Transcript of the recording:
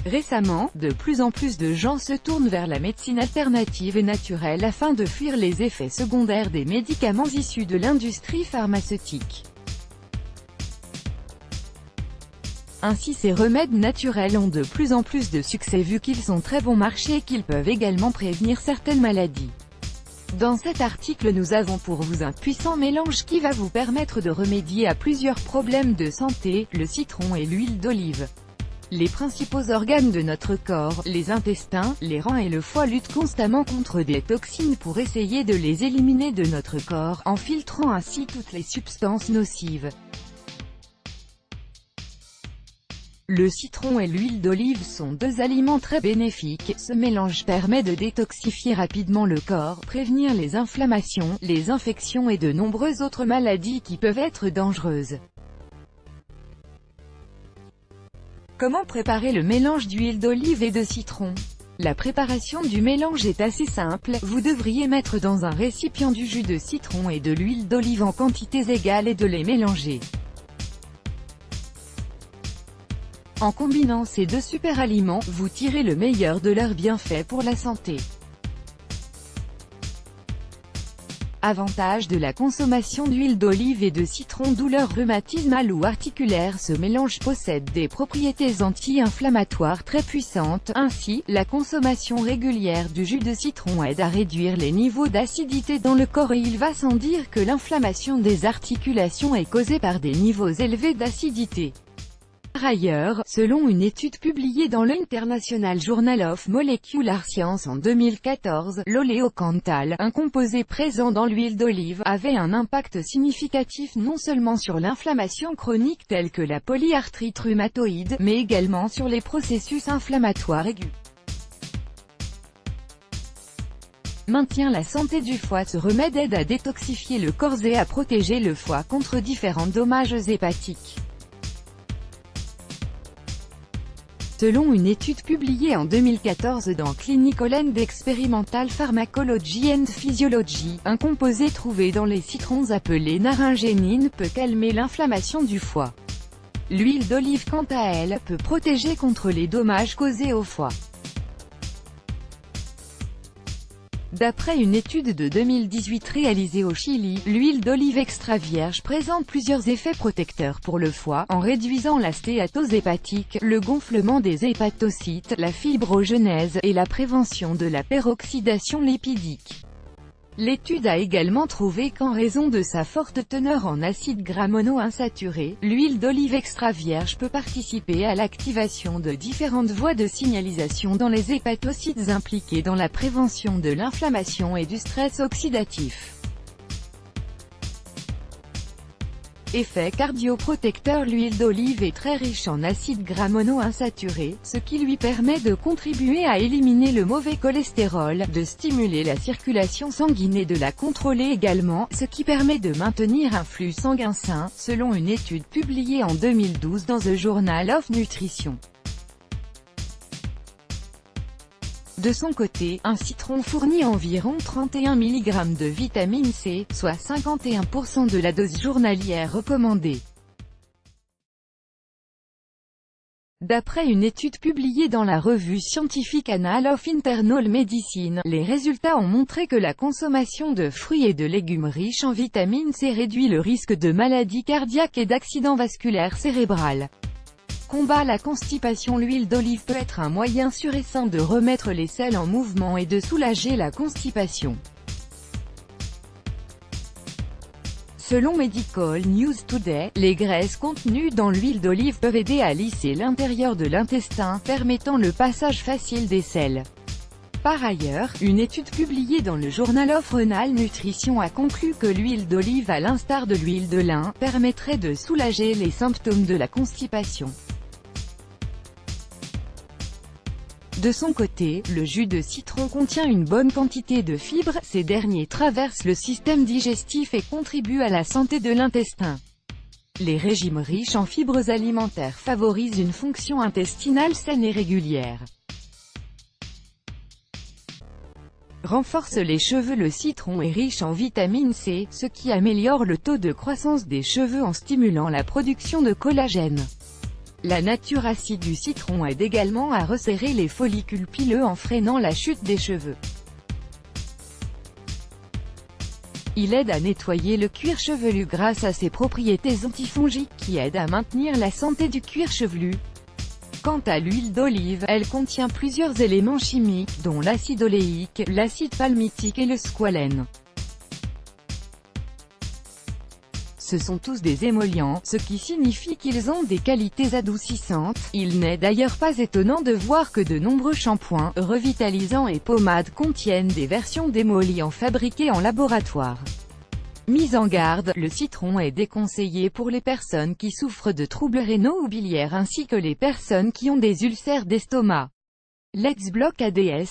Récemment, de plus en plus de gens se tournent vers la médecine alternative et naturelle afin de fuir les effets secondaires des médicaments issus de l'industrie pharmaceutique. Ainsi ces remèdes naturels ont de plus en plus de succès vu qu'ils sont très bon marché et qu'ils peuvent également prévenir certaines maladies. Dans cet article nous avons pour vous un puissant mélange qui va vous permettre de remédier à plusieurs problèmes de santé, le citron et l'huile d'olive. Les principaux organes de notre corps, les intestins, les reins et le foie luttent constamment contre des toxines pour essayer de les éliminer de notre corps, en filtrant ainsi toutes les substances nocives. Le citron et l'huile d'olive sont deux aliments très bénéfiques. Ce mélange permet de détoxifier rapidement le corps, prévenir les inflammations, les infections et de nombreuses autres maladies qui peuvent être dangereuses. Comment préparer le mélange d'huile d'olive et de citron? La préparation du mélange est assez simple, vous devriez mettre dans un récipient du jus de citron et de l'huile d'olive en quantités égales et de les mélanger. En combinant ces deux super aliments, vous tirez le meilleur de leurs bienfaits pour la santé. Avantage de la consommation d'huile d'olive et de citron: douleurs rhumatismales ou articulaires. Ce mélange possède des propriétés anti-inflammatoires très puissantes. Ainsi, la consommation régulière du jus de citron aide à réduire les niveaux d'acidité dans le corps et il va sans dire que l'inflammation des articulations est causée par des niveaux élevés d'acidité. Par ailleurs, selon une étude publiée dans l'International Journal of Molecular Science en 2014, l'oléocanthal, un composé présent dans l'huile d'olive, avait un impact significatif non seulement sur l'inflammation chronique telle que la polyarthrite rhumatoïde, mais également sur les processus inflammatoires aigus. Maintient la santé du foie. Ce remède aide à détoxifier le corps et à protéger le foie contre différents dommages hépatiques. Selon une étude publiée en 2014 dans Clinical and Experimental Pharmacology and Physiology, un composé trouvé dans les citrons appelé naringénine peut calmer l'inflammation du foie. L'huile d'olive quant à elle, peut protéger contre les dommages causés au foie. D'après une étude de 2018 réalisée au Chili, l'huile d'olive extra vierge présente plusieurs effets protecteurs pour le foie, en réduisant la stéatose hépatique, le gonflement des hépatocytes, la fibrogenèse, et la prévention de la peroxydation lipidique. L'étude a également trouvé qu'en raison de sa forte teneur en acides gras monoinsaturés, l'huile d'olive extra vierge peut participer à l'activation de différentes voies de signalisation dans les hépatocytes impliqués dans la prévention de l'inflammation et du stress oxydatif. Effet cardioprotecteur: l'huile d'olive est très riche en acides gras monoinsaturés, ce qui lui permet de contribuer à éliminer le mauvais cholestérol, de stimuler la circulation sanguine et de la contrôler également, ce qui permet de maintenir un flux sanguin sain, selon une étude publiée en 2012 dans The Journal of Nutrition. De son côté, un citron fournit environ 31 mg de vitamine C, soit 51% de la dose journalière recommandée. D'après une étude publiée dans la revue scientifique Annals of Internal Medicine, les résultats ont montré que la consommation de fruits et de légumes riches en vitamine C réduit le risque de maladies cardiaques et d'accidents vasculaires cérébrales. Combat la constipation: l'huile d'olive peut être un moyen sûr et sain de remettre les selles en mouvement et de soulager la constipation. Selon Medical News Today, les graisses contenues dans l'huile d'olive peuvent aider à lisser l'intérieur de l'intestin, permettant le passage facile des selles. Par ailleurs, une étude publiée dans le Journal of Renal Nutrition a conclu que l'huile d'olive, à l'instar de l'huile de lin, permettrait de soulager les symptômes de la constipation. De son côté, le jus de citron contient une bonne quantité de fibres. Ces derniers traversent le système digestif et contribuent à la santé de l'intestin. Les régimes riches en fibres alimentaires favorisent une fonction intestinale saine et régulière. Renforce les cheveux: le citron est riche en vitamine C, ce qui améliore le taux de croissance des cheveux en stimulant la production de collagène. La nature acide du citron aide également à resserrer les follicules pileux en freinant la chute des cheveux. Il aide à nettoyer le cuir chevelu grâce à ses propriétés antifongiques qui aident à maintenir la santé du cuir chevelu. Quant à l'huile d'olive, elle contient plusieurs éléments chimiques, dont l'acide oléique, l'acide palmitique et le squalène. Ce sont tous des émollients, ce qui signifie qu'ils ont des qualités adoucissantes. Il n'est d'ailleurs pas étonnant de voir que de nombreux shampoings, revitalisants et pommades contiennent des versions d'émollients fabriquées en laboratoire. Mise en garde, le citron est déconseillé pour les personnes qui souffrent de troubles rénaux ou biliaires ainsi que les personnes qui ont des ulcères d'estomac. Let's block ADS.